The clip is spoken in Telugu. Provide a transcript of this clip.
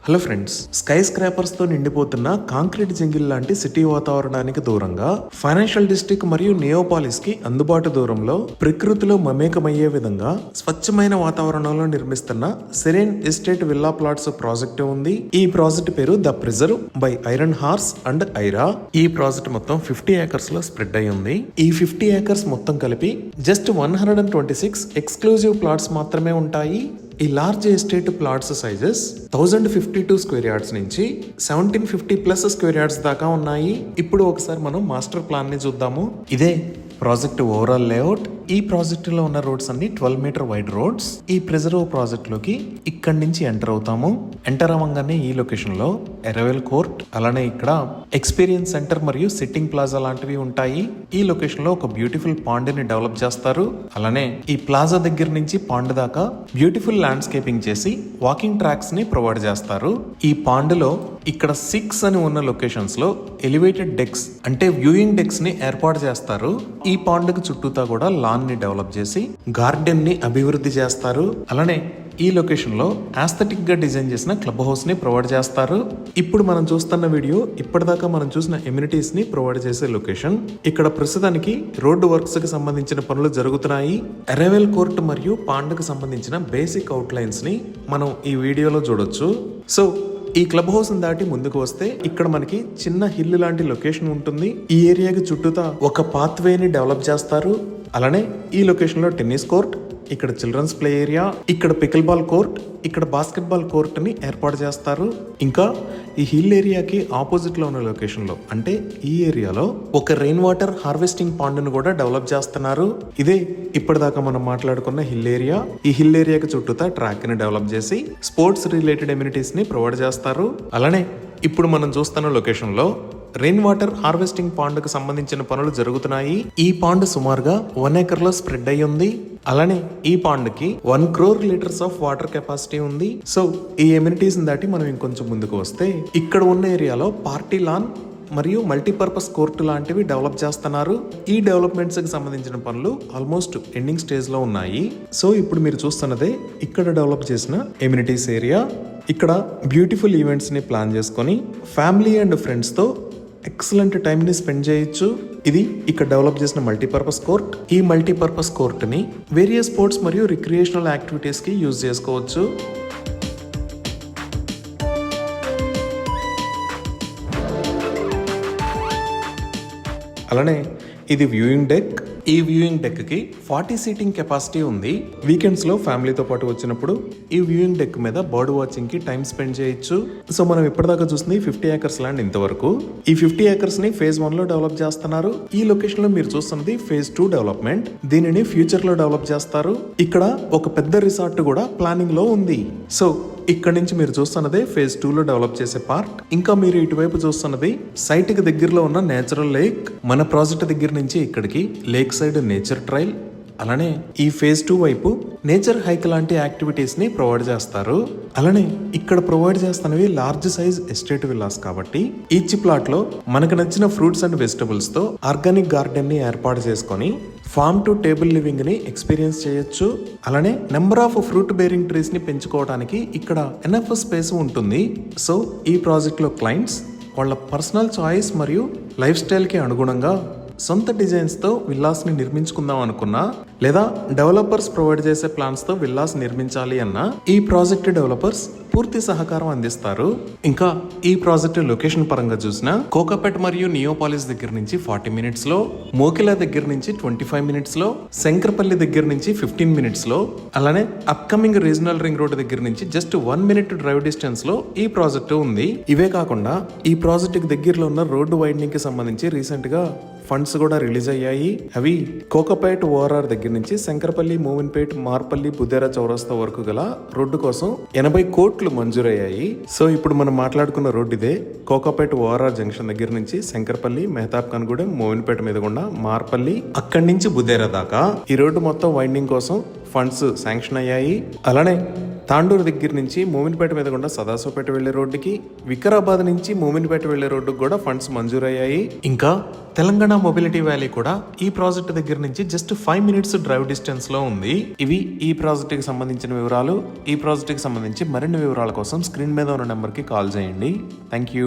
హలో ఫ్రెండ్స్, స్కై స్క్రాపర్స్ తో నిండిపోతున్న కాంక్రీట్ జంగిల్ లాంటి సిటీ వాతావరణానికి దూరంగా ఫైనాన్షియల్ డిస్ట్రిక్ట్ మరియు నియోపాలిస్ కి అందుబాటు దూరంలో ప్రకృతిలో మమేకమయ్యే విధంగా స్వచ్ఛమైన వాతావరణంలో నిర్మిస్తున్న serene estate villa plots project ఉంది. ఈ ప్రాజెక్ట్ పేరు the preserve by Iron Horse and Aira. ఈ ప్రాజెక్ట్ మొత్తం 50 ఏకర్స్ లో స్ప్రెడ్ అయి ఉంది. ఈ 50 ఏకర్స్ మొత్తం కలిపి జస్ట్ 126 ఎక్స్క్లూజివ్ ప్లాట్స్ మాత్రమే ఉంటాయి. ఈ large estate plots sizes 1052 square yards నుంచి 1750 ప్లస్ స్క్వేర్ యార్డ్స్ దాకా ఉన్నాయి. ఇప్పుడు ఒకసారి మనం మాస్టర్ ప్లాన్ ని చూద్దాము. ఇదే ప్రాజెక్ట్ ఓవరాల్ లేఅవుట్. ఈ ప్రాజెక్ట్ లో ఉన్న రోడ్స్ అన్ని 12 మీటర్ వైడ్ రోడ్స్. ఈ ప్రిజర్వ్ ప్రాజెక్ట్ లోకి ఇక్కడి నుంచి ఎంటర్ అవుతాము. ఎంటర్ అవ్వగానే ఈ లొకేషన్ లో ఎరవెల్ కోర్ట్, అలానే ఇక్కడ ఎక్స్పీరియన్స్ సెంటర్ మరియు సిట్టింగ్ ప్లాజా లాంటివి ఉంటాయి. ఈ లొకేషన్ లో ఒక బ్యూటిఫుల్ పాండ్ ని డెవలప్ చేస్తారు. అలానే ఈ ప్లాజా దగ్గర నుంచి పాండ్ దాకా బ్యూటిఫుల్ ల్యాండ్స్కేపింగ్ చేసి వాకింగ్ ట్రాక్స్ ని ప్రొవైడ్ చేస్తారు. ఈ పాండ్ లో ఇక్కడ 6 అని ఉన్న లొకేషన్స్ లో ఎలివేటెడ్ డెక్స్ అంటే వ్యూయింగ్ డెక్స్ ని ఏర్పాటు చేస్తారు. ఈ పాండ్ కి చుట్టూతా కూడా లాన్ ని డెవలప్ చేసి గార్డెన్ ని అభివృద్ధి చేస్తారు. అలానే ఈ లొకేషన్ లో ఆస్థెటిక్ గా డిజైన్ చేసిన క్లబ్ హౌస్ ని ప్రొవైడ్ చేస్తారు. ఇప్పుడు మనం చూస్తున్న వీడియో ఇప్పటిదాకా మనం చూసిన ఎమ్యూనిటీస్ ని ప్రొవైడ్ చేసే లొకేషన్. ఇక్కడ ప్రస్తుతానికి రోడ్డు వర్క్స్ కి సంబంధించిన పనులు జరుగుతున్నాయి. ఎరవెల్ కోర్ట్ మరియు పాండ్ కి సంబంధించిన బేసిక్ అవుట్ లైన్స్ ని మనం ఈ వీడియోలో చూడొచ్చు. సో ఈ క్లబ్ హౌస్ దాటి ముందుకు వస్తే ఇక్కడ మనకి చిన్న హిల్ లాంటి లొకేషన్ ఉంటుంది. ఈ ఏరియాకి చుట్టూతా ఒక పాత్ వేని డెవలప్ చేస్తారు. అలానే ఈ లొకేషన్ లో టెన్నిస్ కోర్ట్, ఇక్కడ చిల్డ్రన్స్ ప్లే ఏరియా, ఇక్కడ పికిల్ బాల్ కోర్ట్, ఇక్కడ బాస్కెట్ బాల్ కోర్ట్ ని ఏర్పాటు చేస్తారు. ఇంకా ఈ హిల్ ఏరియాకి ఆపోజిట్ లో ఉన్న లొకేషన్ లో అంటే ఈ ఏరియాలో ఒక రెయిన్ వాటర్ హార్వెస్టింగ్ పాండ్ ను కూడా డెవలప్ చేస్తున్నారు. ఇదే ఇప్పటిదాకా మనం మాట్లాడుకున్న హిల్ ఏరియా. ఈ హిల్ ఏరియాకి చుట్టూతా ట్రాక్ ని డెవలప్ చేసి స్పోర్ట్స్ రిలేటెడ్ ఎమ్యూనిటీస్ ని ప్రొవైడ్ చేస్తారు. అలానే ఇప్పుడు మనం చూస్తున్న లొకేషన్ లో రెయిన్ వాటర్ హార్వెస్టింగ్ పాండ్ కు సంబంధించిన పనులు జరుగుతున్నాయి. ఈ పాండ్ సుమారుగా 1 ఏకర్ లో స్ప్రెడ్ అయి ఉంది. అలానే ఈ పాండ్ కి 1 crore litres of water capacity ఉంది. సో ఈ ఎమ్యూనిటీస్ దాటి మనం ఇంకొంచెం ముందుకు వస్తే ఇక్కడ ఉన్న ఏరియాలో పార్టీ లాన్ మరియు మల్టీపర్పస్ కోర్టు లాంటివి డెవలప్ చేస్తున్నారు. ఈ డెవలప్మెంట్స్ కి సంబంధించిన పనులు ఆల్మోస్ట్ ఎండింగ్ స్టేజ్ లో ఉన్నాయి. సో ఇప్పుడు మీరు చూస్తున్నదే ఇక్కడ డెవలప్ చేసిన ఎమ్యూనిటీస్ ఏరియా. ఇక్కడ బ్యూటిఫుల్ ఈవెంట్స్ ని ప్లాన్ చేసుకొని ఫ్యామిలీ అండ్ ఫ్రెండ్స్ తో ఎక్సలెంట్ టైం ని స్పెండ్ చేయొచ్చు. ఇది ఇక్కడ డెవలప్ చేసిన మల్టీపర్పస్ కోర్ట్. ఈ మల్టీపర్పస్ కోర్ట్ ని వేరియస్ స్పోర్ట్స్ మరియు రిక్రియేషనల్ యాక్టివిటీస్ కి యూజ్ చేసుకోవచ్చు. అలానే ఇది వ్యూయింగ్ డెక్. ఈ వ్యూయింగ్ డెక్ కి 40 సీటింగ్ కెపాసిటీ ఉంది. వీకెండ్స్ లో ఫ్యామిలీతో పాటు వచ్చినప్పుడు ఈ వ్యూయింగ్ డెక్ మీద బర్డ్ వాచింగ్ కి టైం స్పెండ్ చేయొచ్చు. సో మనం ఇప్పటిదాకా చూసింది 50 ఏకర్స్ ల్యాండ్. ఇంతవరకు ఈ 50 ఏకర్స్ ని ఫేజ్ 1 లో డెవలప్ చేస్తున్నారు. ఈ లొకేషన్ లో మీరు చూస్తున్నది ఫేజ్ 2 డెవలప్మెంట్. దీనిని ఫ్యూచర్ లో డెవలప్ చేస్తారు. ఇక్కడ ఒక పెద్ద రిసార్ట్ కూడా ప్లానింగ్ లో ఉంది. సో ఇక్కడ నుంచి మీరు చూస్తున్నదే ఫేజ్ 2 లో డెవలప్ చేసే పార్ట్. ఇంకా మీరు ఇటువైపు చూస్తున్నది సైట్ కి దగ్గరలో ఉన్న నేచురల్ లేక్. మన ప్రాజెక్ట్ దగ్గర నుంచి ఇక్కడికి లేక్ సైడ్ నేచర్ ట్రైల్, అలానే ఈ ఫేజ్ 2 వైపు నేచర్ హైక్ లాంటి యాక్టివిటీస్ ని ప్రొవైడ్ చేస్తారు. అలానే ఇక్కడ ప్రొవైడ్ చేస్తున్నవి లార్జ్ సైజ్ ఎస్టేట్ విల్లాస్ కాబట్టి ఈచ్ ప్లాట్ లో మనకు నచ్చిన ఫ్రూట్స్ అండ్ వెజిటబుల్స్ తో ఆర్గానిక్ గార్డెన్ ని ఏర్పాటు చేసుకొని ఫార్మ్ టు టేబుల్ లివింగ్ ని ఎక్స్పీరియన్స్ చేయొచ్చు. అలానే number of fruit bearing trees ని పెంచుకోవడానికి ఇక్కడ ఎనఫ్ స్పేస్ ఉంటుంది. సో ఈ ప్రాజెక్ట్ లో క్లయింట్స్ వాళ్ళ పర్సనల్ చాయిస్ మరియు లైఫ్ స్టైల్ కి అనుగుణంగా సొంత డిజైన్స్ తో విల్లాస్ ని నిర్మించుకుందాం అనుకున్నా, లేదా డెవలపర్స్ ప్రొవైడ్ చేసే ప్లాన్స్ తో విల్లాస్ నిర్మించాలి అన్నా ఈ ప్రాజెక్ట్ డెవలపర్స్ పూర్తి సహకారం అందిస్తారు. ఇంకా ఈ ప్రాజెక్ట్ లొకేషన్ పరంగా చూసినా కోకాపేట్ మరియు నియోపాలిస్ దగ్గర నుంచి 40 మినిట్స్ లో, మోకిలా దగ్గర నుంచి 25 మినిట్స్ లో, శంకరపల్లి దగ్గర నుంచి 15 మినిట్స్ లో, అలానే అప్కమింగ్ రీజనల్ రింగ్ రోడ్ దగ్గర నుంచి జస్ట్ 1 మినిట్ డ్రైవ్ డిస్టెన్స్ లో ఈ ప్రాజెక్ట్ ఉంది. ఇవే కాకుండా ఈ ప్రాజెక్ట్ కి దగ్గరలో ఉన్న రోడ్డు వైడనింగ్ కి సంబంధించి రీసెంట్ గా ఫండ్స్ కూడా రిలీజ్ అయ్యాయి. అవి కోకపేట్ ఓఆర్ఆర్ దగ్గర నుంచి శంకరపల్లి, మోమిన్పేట్, మార్పల్లి, బుద్దేరా చౌరస్తా వరకు గల రోడ్డు కోసం 80 కోట్లు మంజూరయ్యాయి. సో ఇప్పుడు మనం మాట్లాడుకున్న రోడ్డు ఇదే. కోకపేట్ ఓఆర్ఆర్ జంక్షన్ దగ్గర నుంచి శంకరపల్లి, మెహతాబ్ ఖాన్గూడెం, మోమిన్పేట మీదగుండా మార్పల్లి, అక్కడి నుంచి బుద్దేరా దాకా ఈ రోడ్డు మొత్తం వైండింగ్ కోసం ఫండ్స్ శాంక్షన్ అయ్యాయి. అలానే తాండూరు దగ్గర నుంచి మోమిన్పేట మీద గుండా సదాశివపేట వెళ్లే రోడ్డుకి, వికారాబాద్ నుంచి మోమిన్పేట వెళ్లే రోడ్డుకు కూడా ఫండ్స్ మంజూరయ్యాయి. ఇంకా తెలంగాణ మొబిలిటీ వ్యాలీ కూడా ఈ ప్రాజెక్ట్ దగ్గర నుంచి జస్ట్ 5 minutes డ్రైవ్ డిస్టెన్స్ లో ఉంది. ఇవి ఈ ప్రాజెక్ట్ కి సంబంధించిన వివరాలు. ఈ ప్రాజెక్ట్ కి సంబంధించి మరిన్ని వివరాల కోసం స్క్రీన్ మీద ఉన్న నెంబర్ కి కాల్ చేయండి. Thank you.